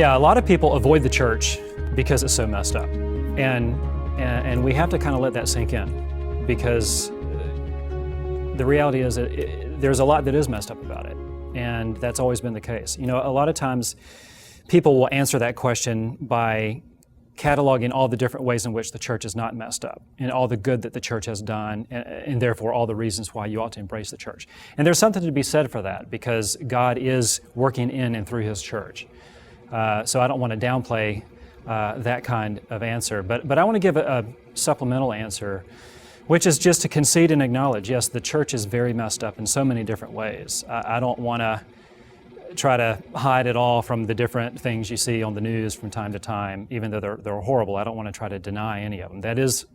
Yeah, a lot of people avoid the church because it's so messed up. And we have to kind of let that sink in, because the reality is that there's a lot that is messed up about it. And that's always been the case. You know, a lot of times people will answer that question by cataloging all the different ways in which the church is not messed up, and all the good that the church has done, and therefore all the reasons why you ought to embrace the church. And there's something to be said for that, because God is working in and through His church. So I don't want to downplay that kind of answer, but I want to give a supplemental answer, which is just to concede and acknowledge, yes, the church is very messed up in so many different ways. I don't want to try to hide it all from the different things you see on the news from time to time, even though they're horrible. I don't want to try to deny any of them. That is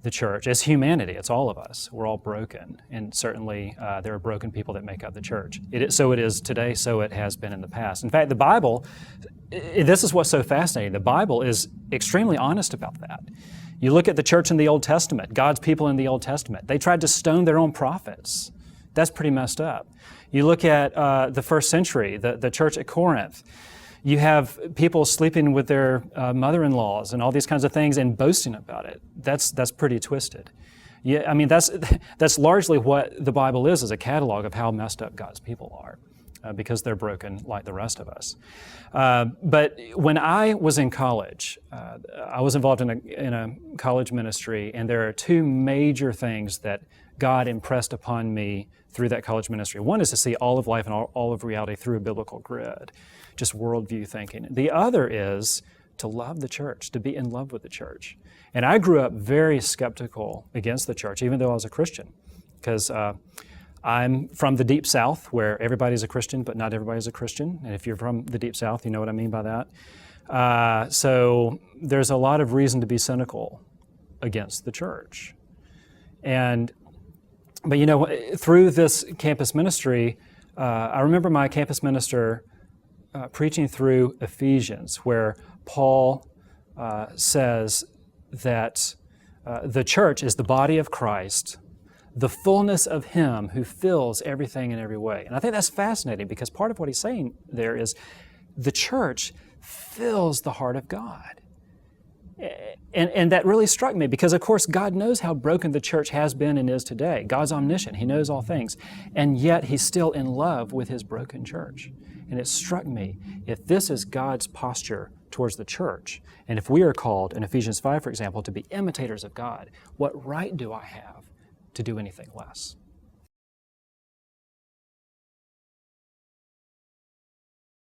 the church. It's humanity. It's all of us. We're all broken, and certainly there are broken people that make up the church. So it is today, so it has been in the past. In fact, the Bible, this is what's so fascinating. The Bible is extremely honest about that. You look at the church in the Old Testament, God's people in the Old Testament. They tried to stone their own prophets. That's pretty messed up. You look at the first century, the church at Corinth. You have people sleeping with their mother-in-laws and all these kinds of things and boasting about it. That's pretty twisted. Yeah, I mean, that's largely what the Bible is a catalog of how messed up God's people are, because they're broken like the rest of us. But when I was in college, I was involved in a college ministry, and there are two major things that God impressed upon me through that college ministry. One is to see all of life and all of reality through a biblical grid, just worldview thinking. The other is to love the church, to be in love with the church. And I grew up very skeptical against the church, even though I was a Christian, because I'm from the Deep South, where everybody's a Christian, but not everybody's a Christian. And if you're from the Deep South, you know what I mean by that. So there's a lot of reason to be cynical against the church. But you know, through this campus ministry, I remember my campus minister preaching through Ephesians, where Paul says that the church is the body of Christ, the fullness of Him who fills everything in every way. And I think that's fascinating, because part of what he's saying there is the church fills the heart of God. And that really struck me, because of course God knows how broken the church has been and is today. God's omniscient, He knows all things, and yet He's still in love with His broken church. And it struck me, if this is God's posture towards the church, and if we are called in Ephesians 5, for example, to be imitators of God, what right do I have to do anything less?